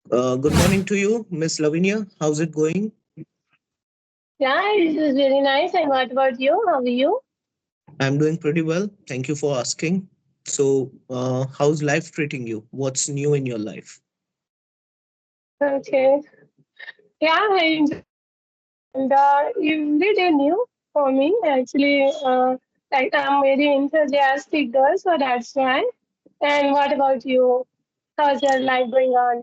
Good morning to you, Miss Lavanya. How's it going? Yeah, it is very nice. And what about you? How are you? I'm doing pretty well. Thank you for asking. How's life treating you? What's new in your life? Okay. Yeah, I enjoy and every day new for me. Actually, like I'm very enthusiastic girl, so that's why. And what about you? How's your life going on?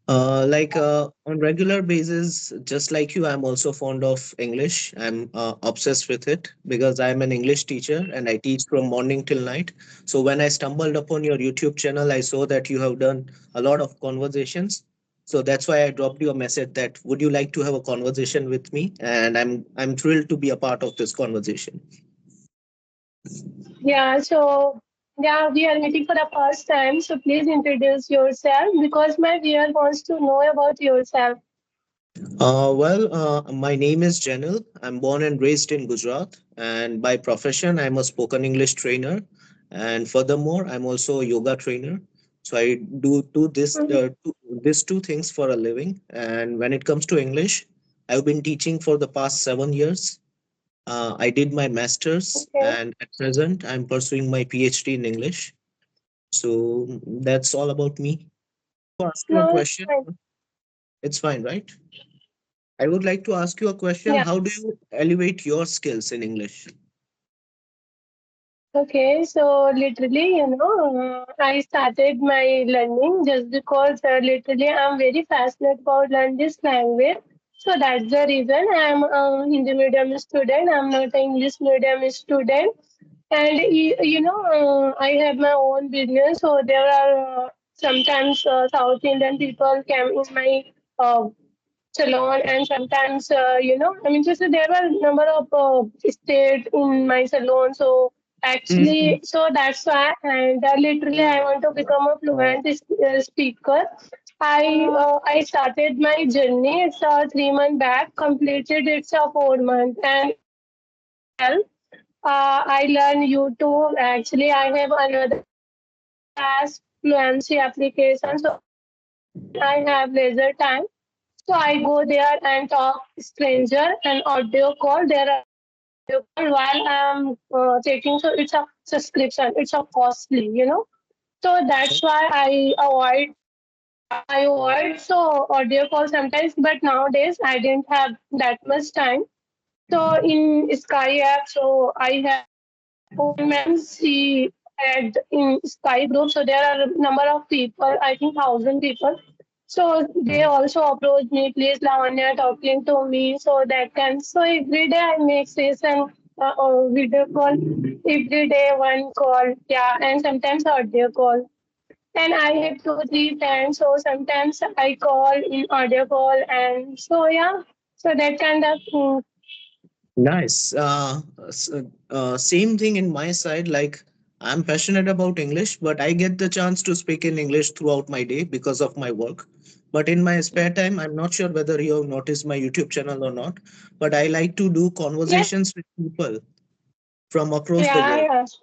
On regular basis, just like you, I'm also fond of English. I'm obsessed with it because I'm an English teacher and I teach from morning till night. So when I stumbled upon your YouTube channel, I saw that you have done a lot of conversations. So that's why I dropped you a message that would you like to have a conversation with me? And I'm thrilled to be a part of this conversation. Yeah, so yeah, we are meeting for the first time. So please introduce yourself because my viewer wants to know about yourself. My name is Janil. I'm born and raised in Gujarat, and by profession, I'm a spoken English trainer. And furthermore, I'm also a yoga trainer. So I do these two things for a living. And when it comes to English, I've been teaching for the past 7 years. I did my master's, Okay. and at present, I'm pursuing my PhD in English. So that's all about me. To ask you a No, it's question, fine. it's fine, right? I would like to ask you a question. Yeah. How do you elevate your skills in English? Okay, so literally, I started my learning just because literally I'm very passionate about learning this language. So that's the reason I'm a Hindi medium student. I'm not an English medium student. And I have my own business. So there are sometimes South Indian people come in my uh, salon, and sometimes just there were number of states in my salon. So Mhm. actually, so that's why, and literally I want to become a fluent speaker. I started my journey. It's a 3 month back, completed it's a 4 month, and it's going very well. I learn YouTube. Actually, I have another podcast fluency application. So when I have leisure time, so I go there and talk stranger and audio call. There are audio call while I'm taking. So it's a subscription. It's a costly, So that's why I avoid. Yeah, I avoid so audio call sometimes. But nowadays I didn't have that much time. So in Sky app, so I have my own men's she had in Sky group. So there are a number of people, I think 1,000 people. So they also approach me, please Lavanya talking to me so that can. So every day I make session video call, every day one call, yeah, and sometimes audio call. And I have 2 3 friends, so sometimes I call in audio call, and so yeah, so that kind of thing. Nice. Same thing in my side. Like, I'm passionate about English, but I get the chance to speak in English throughout my day because of my work. But in my spare time, I'm not sure whether you have noticed my YouTube channel or not, but I like to do Yeah, conversations with people from across the yeah, world. yeah. So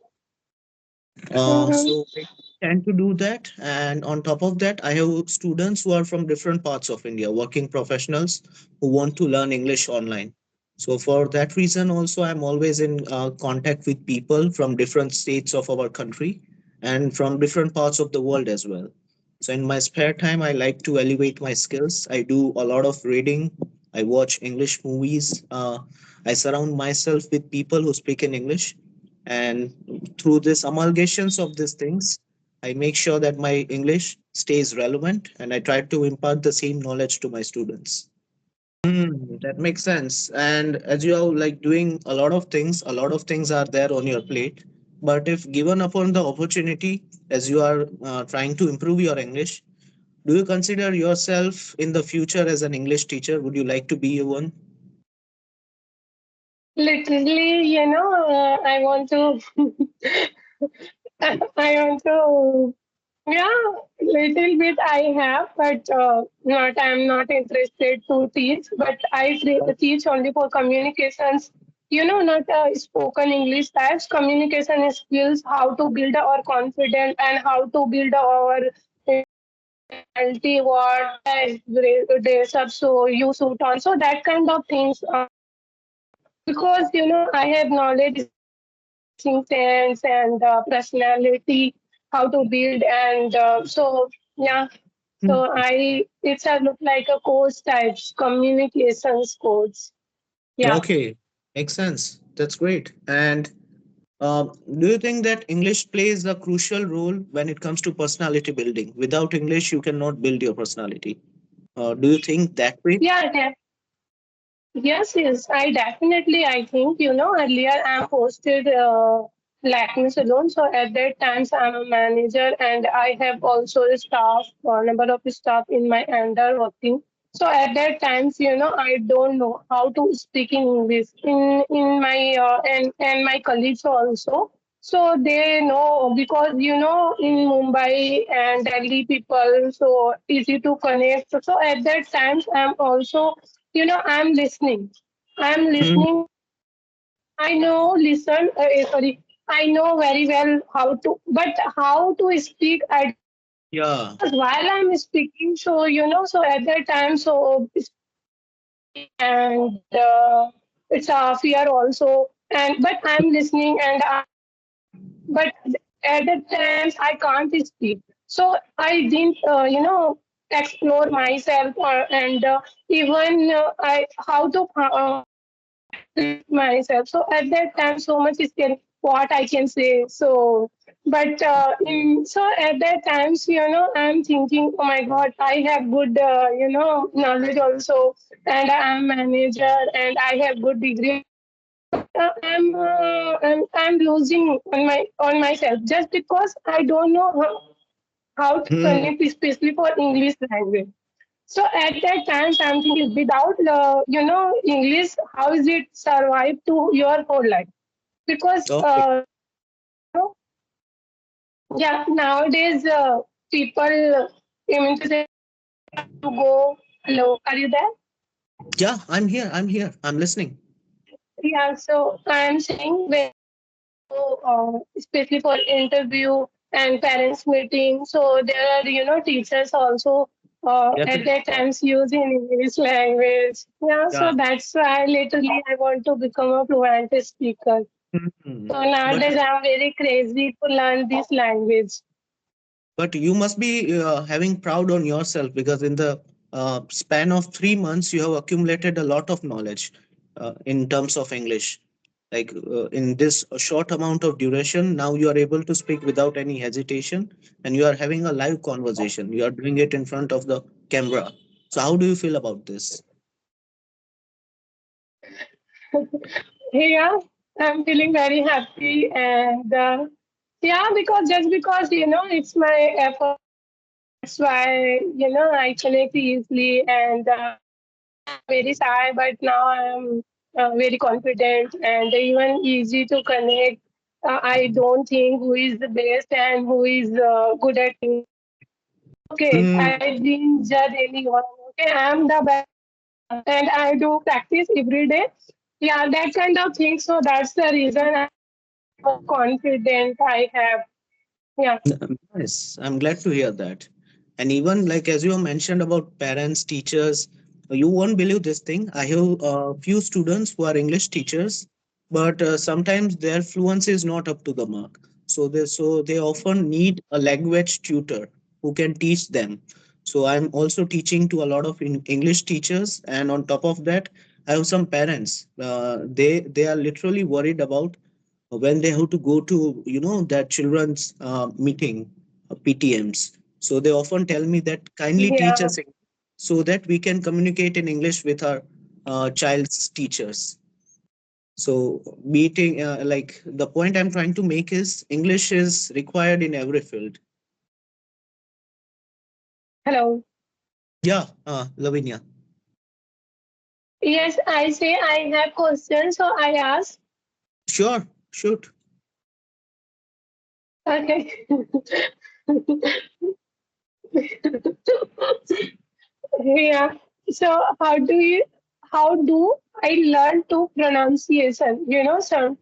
Mm-hmm. I tend to do that. And on top of that, I have students who are from different parts of India, working professionals who want to learn English online. So for that reason, also, I'm always in contact with people from different states of our country and from different parts of the world as well. So in my spare time, I like to elevate my skills. I do a lot of reading. I watch English movies. I surround myself with people who speak in English, and through this amalgamations of these things, I make sure that my English stays relevant and I try to impart the same knowledge to my students. That makes sense. And as you are like doing a lot of things are there on your plate. But if given upon the opportunity, as you are trying to improve your English, do you consider yourself in the future as an English teacher? Would you like to be one? Literally, I want to, I want to, yeah, little bit I have, but not, I'm not interested to teach, but teach only for communications, not spoken English types, communication skills, how to build our confidence and how to build our what dress up so you suit on. So that kind of things. Because I have knowledge about dressing sense and personality, how to build, and so yeah. Hmm. So it's a look like a course types, communications course. Yeah. Okay, makes sense. That's great. And do you think that English plays a crucial role when it comes to personality building? Without English, you cannot build your personality. Do you think that way? Yeah. Yes, yes, I definitely. I think earlier I'm hosted Lakme Salon, so at that times I'm a manager and I have also a staff, number of staff in my under working. So at that times, I don't know how to speak in English in my and my colleagues also. So they know because in Mumbai and Delhi people so easy to connect. So at that times I'm also I'm listening. I'm Hmm. listening. I know listen. Sorry, I know very well how to, but how to speak, I don't know. Yeah. Because while I'm speaking, so so at that time, so scary and it's a fear also. And but I'm listening and but at that times I can't speak. So I didn't, explore myself and even I how to express myself. So at that time, so much is what I can say. So, but so at that times, I'm thinking, oh my God, I have good, knowledge also, and I'm manager, and I have good degree also. But I'm losing on myself just because I don't know how to Hmm. connect, especially for English language. So at that time, I'm thinking without English, how is it survive to your whole life? Because Okay. you know, yeah, nowadays people, I mean to say, have to go. Hello, are you there? Yeah, I'm here. I'm here. I'm listening. Yeah, so I'm saying when they have to go, especially for interview and parents meeting. So there are teachers also at Definitely. that times using English language. Yeah, so Yeah. that's why literally I want to become a fluent speaker. Mhm. So But nowadays I'm very crazy to learn this language. you must be having proud on yourself because in the span of 3 months you have accumulated a lot of knowledge in terms of English. Like in this short amount of duration, now you are able to speak without any hesitation, and you are having a live conversation. You are doing it in front of the camera. So how do you feel about this? Yeah, I'm feeling very happy and yeah, because just because it's my effort, so that's why I connect easily and earlier I'm very shy, but now I'm very confident and even easy to connect. I don't think who is the best and who is good at English. It's okay. Hmm. I didn't judge anyone. Okay, I'm the best and I do practice every day. Yeah, that kind of thing. So that's the reason I'm so much confident I have. Yeah. Nice. I'm glad to hear that. And even like as you have mentioned about parents, teachers, you won't believe this thing. I have a few students who are English teachers, but sometimes their fluency is not up to the mark. So they often need a language tutor who can teach them. So I'm also teaching to a lot of English teachers, and on top of that, I have some parents. They are literally worried about when they have to go to that children's meeting, PTMs. So they often tell me that kindly teach Yeah. us English so that we can communicate in English with our child's teachers. So meeting, like the point I'm trying to make is English is required in every field. Hello. Yeah, Lavinia. Yes, I say I have questions, so I ask. Sure, shoot. Okay. Yeah. So how do I learn to pronunciation? Sometimes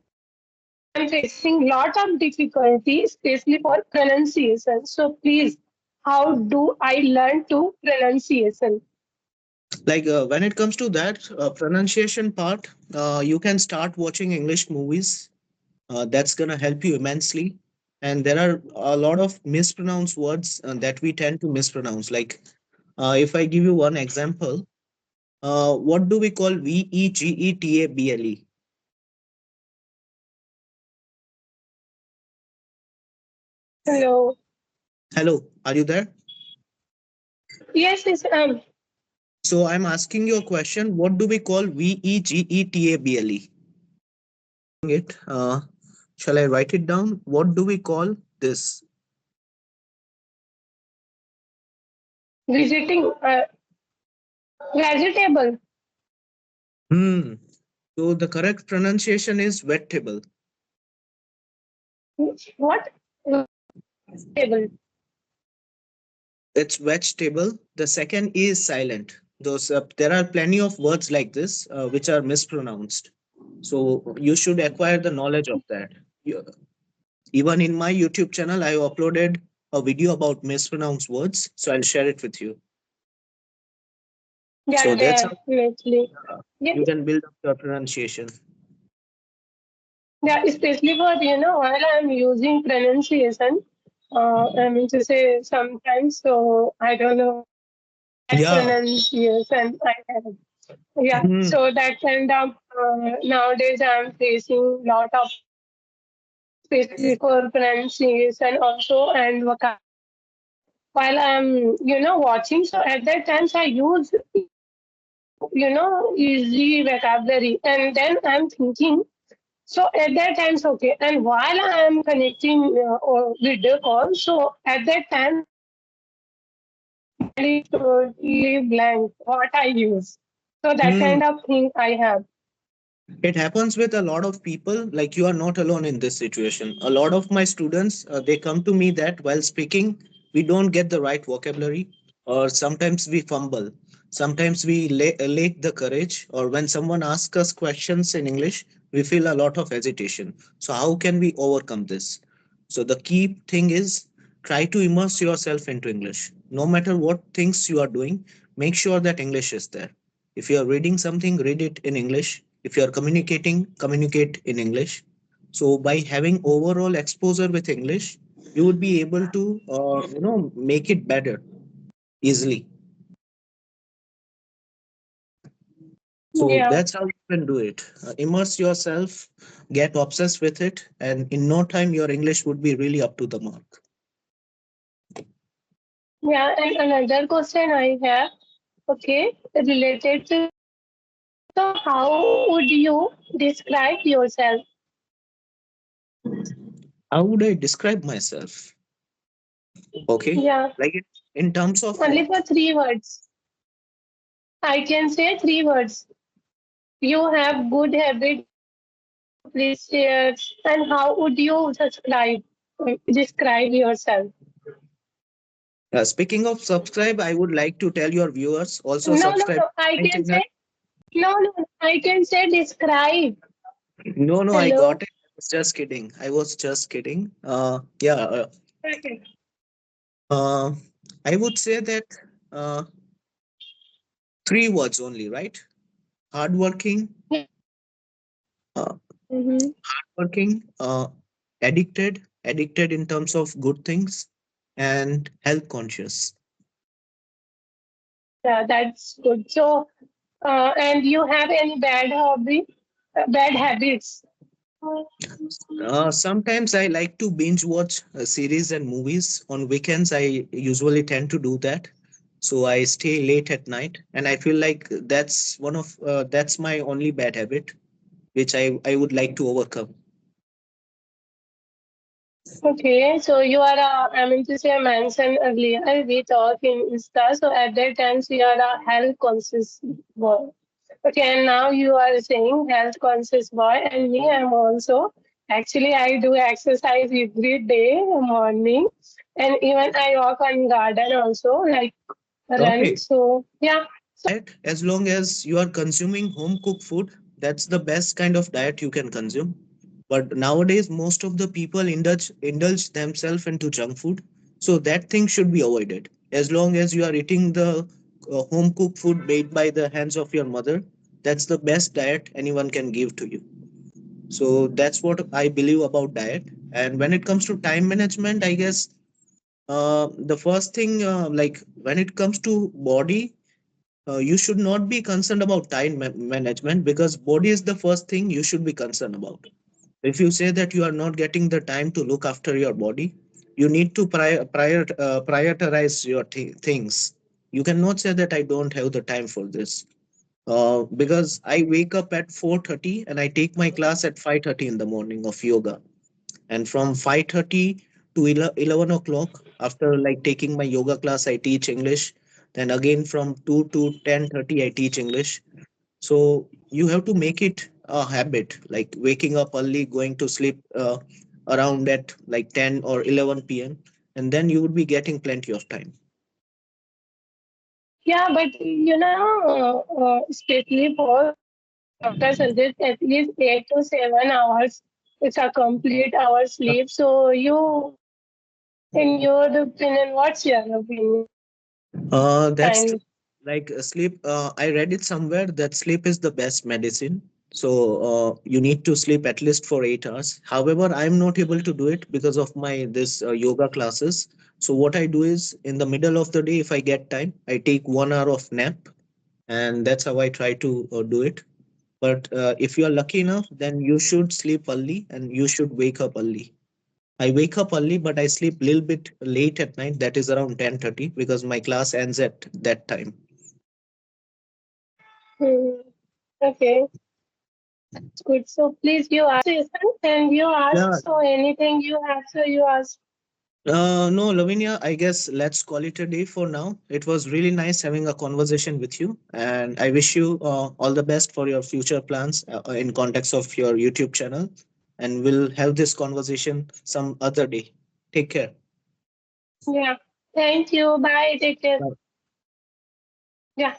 I'm facing lot of difficulty, especially for pronunciation. So please, how do I learn to pronunciation? Like when it comes to that pronunciation part, you can start watching English movies. That's gonna help you immensely. And there are a lot of mispronounced words that we tend to mispronounce. Like if I give you one example, what do we call VEGETABLE? Hello. Hello, are you there? Yes, yes, So I'm asking you a question. What do we call VEGETABLE? It. Shall I write it down? What do we call this? visiting vegetable. Hmm. So the correct pronunciation is vegetable. What? Vegetable. It's vegetable. The second is silent. Those there are plenty of words like this which are mispronounced. So you should acquire the knowledge of that. Even in my YouTube channel, I uploaded a video about mispronounced words. So I'll share it with you. Yeah, So that's how definitely. Yeah, you can build up your pronunciation. yeah, especially for while I'm using pronunciation, I mean to say sometimes, so I don't know that Yeah. pronunciation I have. Yeah, Hmm. so that kind of nowadays I'm facing lot of especially for pronunciation also and vocabulary while I'm watching. So at that times I use easy vocabulary, and then I'm thinking. So at that times, okay. And while I am connecting or video call, so at that time, mind is totally blank what I use. So that Hmm. kind of thing I have. It happens with a lot of people. Like you are not alone in this situation. A lot of my students, they come to me that while speaking, we don't get the right vocabulary, or sometimes we fumble. Sometimes we lack the courage, or when someone asks us questions in English, we feel a lot of hesitation. So how can we overcome this? So the key thing is try to immerse yourself into English. No matter what things you are doing, make sure that English is there. If you are reading something, read it in English. If you are communicating, communicate in English. So by having overall exposure with English, you would be able to make it better easily. So Yeah, that's how you can do it. Immerse yourself, get obsessed with it, and in no time your English would be really up to the mark. yeah. And another question I have, okay, related to so how would you describe yourself? How would I describe myself? Okay, Yeah, like in terms of only for what? 3 words. I can say 3 words. You have good habit. Please share. And how would you describe yourself? Speaking of subscribe, I would like to tell your viewers also No, no, subscribe no. I my can channel. say no, no. I can say describe. No, no, I got Hello. it. I was just kidding. I was just kidding. Yeah, Okay. uh, I would say that uh, three words only, right? Hardworking, uh, Mm-hmm. working, addicted in terms of good things, and health conscious. Yeah, that's good. So, and you have any bad habits? Sometimes I like to binge watch series and movies. On weekends, I usually tend to do that. So I stay late at night, and I feel like that's my only bad habit, which I would like to overcome. Okay, so you are I mean to say mentioned earlier we talk in Insta. So at that time you are a health conscious boy. Okay, and now you are saying health conscious boy, and me, I'm also actually I do exercise every day morning, and even I walk on garden also like run. Okay. So yeah, Diet, as long as you are consuming home cooked food, that's the best kind of diet you can consume. But nowadays, most of the people indulge themselves into junk food. So that thing should be avoided. As long as you are eating the home cooked food made by the hands of your mother, that's the best diet anyone can give to you. So that's what I believe about diet. And when it comes to time management, I guess the first thing, like when it comes to body, you should not be concerned about management, because body is the first thing you should be concerned about. If you say that you are not getting the time to look after your body, you need to prioritize your things. You cannot say that I don't have the time for this, because I wake up at 4:30 and I take my class at 5:30 in the morning of yoga. And from 5:30 to 11 o'clock, after like taking my yoga class, I teach English. Then again from 2 to 10:30 I teach English. So you have to make it a habit, like waking up early, going to sleep around at like 10 or 11 p.m., and then you would be getting plenty of time. Yeah, but especially for women, doctor suggests at least 8 to 7 hours. It's a complete hour sleep. So in your opinion, what's your opinion? That's true. Time. Like sleep, I read it somewhere that sleep is the best medicine. So you need to sleep at least for 8 hours. However, I'm not able to do it because of my this yoga classes. So what I do is in the middle of the day, if I get time, I take 1 hour of nap, and that's how I try to do it. But if you are lucky enough, then you should sleep early and you should wake up early. I wake up early, but I sleep a little bit late at night. That is around 10:30 because my class ends at that time. Hmm. Okay, that's good. So please, you ask Jason, and you ask. Yeah. So anything you have, so you ask. No, Lavinia, I guess let's call it a day for now. It was really nice having a conversation with you, and I wish you all the best for your future plans in context of your YouTube channel. And we'll have this conversation some other day. Take care. Yeah. Thank you. Bye. Take care. Bye. Yeah.